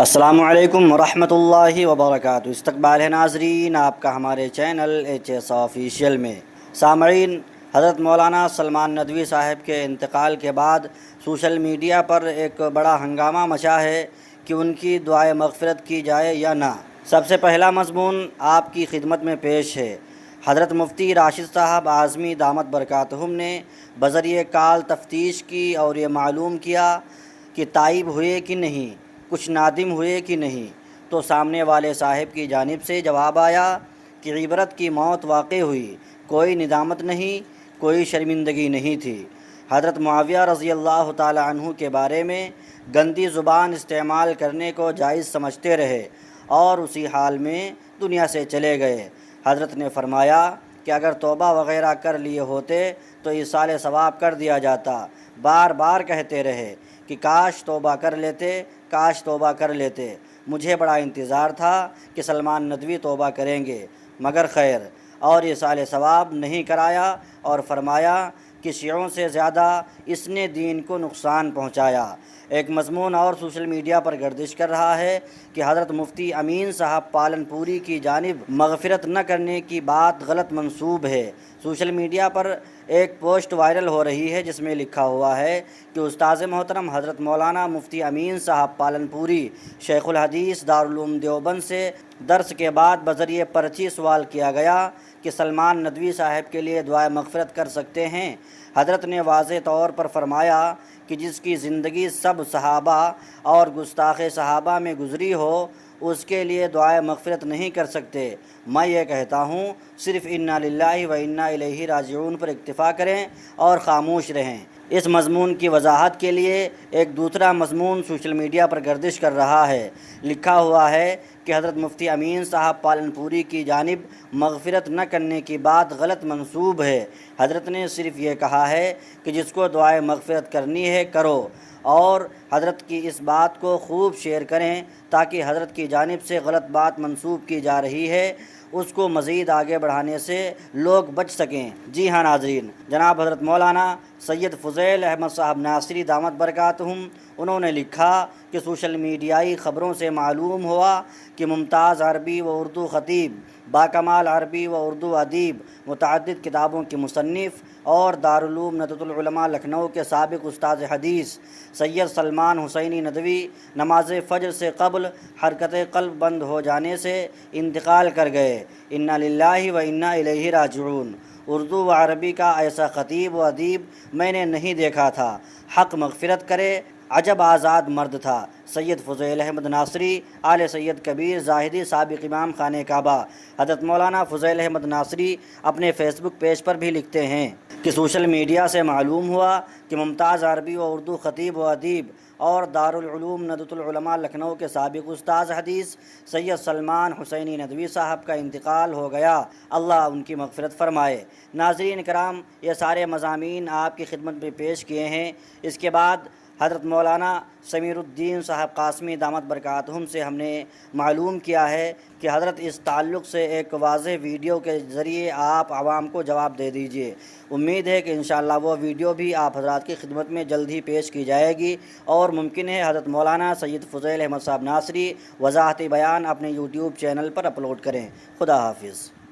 السلام علیکم ورحمۃ اللہ وبرکاتہ۔ استقبال ہے ناظرین آپ کا ہمارے چینل ایچ آفیشیل میں۔ سامعین، حضرت مولانا سلمان ندوی صاحب کے انتقال کے بعد سوشل میڈیا پر ایک بڑا ہنگامہ مچا ہے کہ ان کی دعائے مغفرت کی جائے یا نہ۔ سب سے پہلا مضمون آپ کی خدمت میں پیش ہے۔ حضرت مفتی راشد صاحب اعظمی دامت برکاتہم نے بذریعہ کال تفتیش کی اور یہ معلوم کیا کہ تائب ہوئے کہ نہیں، کچھ نادم ہوئے کہ نہیں، تو سامنے والے صاحب کی جانب سے جواب آیا کہ عبرت کی موت واقع ہوئی، کوئی ندامت نہیں، کوئی شرمندگی نہیں تھی۔ حضرت معاویہ رضی اللہ تعالی عنہ کے بارے میں گندی زبان استعمال کرنے کو جائز سمجھتے رہے اور اسی حال میں دنیا سے چلے گئے۔ حضرت نے فرمایا کہ اگر توبہ وغیرہ کر لیے ہوتے تو ایصال ثواب کر دیا جاتا۔ بار بار کہتے رہے کہ کاش توبہ کر لیتے، کاش توبہ کر لیتے۔ مجھے بڑا انتظار تھا کہ سلمان ندوی توبہ کریں گے، مگر خیر، اور ایصال ثواب نہیں کرایا اور فرمایا کہ شیعوں سے زیادہ اس نے دین کو نقصان پہنچایا۔ ایک مضمون اور سوشل میڈیا پر گردش کر رہا ہے کہ حضرت مفتی امین صاحب پالن پوری کی جانب مغفرت نہ کرنے کی بات غلط منسوب ہے۔ سوشل میڈیا پر ایک پوسٹ وائرل ہو رہی ہے جس میں لکھا ہوا ہے کہ استاذ محترم حضرت مولانا مفتی امین صاحب پالن پوری شیخ الحدیث دارالعلوم دیوبند سے درس کے بعد بذریعہ پرچی سوال کیا گیا کہ سلمان ندوی صاحب کے لیے دعائے مغفرت کر سکتے ہیں۔ حضرت نے واضح طور پر فرمایا کہ جس کی زندگی سب صحابہ اور گستاخ صحابہ میں گزری ہو اس کے لیے دعائے مغفرت نہیں کر سکتے۔ میں یہ کہتا ہوں صرف انا للہ و انا الیہ راجعون پر اکتفا کریں اور خاموش رہیں۔ اس مضمون کی وضاحت کے لیے ایک دوسرا مضمون سوشل میڈیا پر گردش کر رہا ہے۔ لکھا ہوا ہے کہ حضرت مفتی امین صاحب پالن پوری کی جانب مغفرت نہ کرنے کی بات غلط منسوب ہے۔ حضرت نے صرف یہ کہا ہے کہ جس کو دعائے مغفرت کرنی ہے کرو، اور حضرت کی اس بات کو خوب شیئر کریں تاکہ حضرت کی جانب سے غلط بات منسوب کی جا رہی ہے اس کو مزید آگے بڑھانے سے لوگ بچ سکیں۔ جی ہاں ناظرین، جناب حضرت مولانا سید فضیل احمد صاحب ناصری دامت برکاتہم انہوں نے لکھا کہ سوشل میڈیائی خبروں سے معلوم ہوا کہ ممتاز عربی و اردو خطیب، باکمال عربی و اردو ادیب، متعدد کتابوں کے مصنف اور دارالعلوم ندوۃ العلماء لکھنؤ کے سابق استاذ حدیث سید سلمان حسینی ندوی نماز فجر سے قبل حرکت قلب بند ہو جانے سے انتقال کر گئے۔ انا للہ و انا الیہ راجعون۔ اردو و عربی کا ایسا خطیب و ادیب میں نے نہیں دیکھا تھا، حق مغفرت کرے، عجب آزاد مرد تھا۔ سید فضیل احمد ناصری آل سید کبیر زاہدی سابق امام خانہ کعبہ۔ حضرت مولانا فضیل احمد ناصری اپنے فیس بک پیج پر بھی لکھتے ہیں کہ سوشل میڈیا سے معلوم ہوا کہ ممتاز عربی و اردو خطیب و ادیب اور دارالعلوم ندوۃ العلماء لکھنؤ کے سابق استاذ حدیث سید سلمان حسینی ندوی صاحب کا انتقال ہو گیا، اللہ ان کی مغفرت فرمائے۔ ناظرین کرام، یہ سارے مضامین آپ کی خدمت میں پیش کیے ہیں۔ اس کے بعد حضرت مولانا سمیر الدین صاحب قاسمی دامت برکاتہم سے ہم نے معلوم کیا ہے کہ حضرت اس تعلق سے ایک واضح ویڈیو کے ذریعے آپ عوام کو جواب دے دیجئے۔ امید ہے کہ انشاءاللہ وہ ویڈیو بھی آپ حضرات کی خدمت میں جلد ہی پیش کی جائے گی، اور ممکن ہے حضرت مولانا سید فضیل احمد صاحب ناصری وضاحتی بیان اپنے یوٹیوب چینل پر اپلوڈ کریں۔ خدا حافظ۔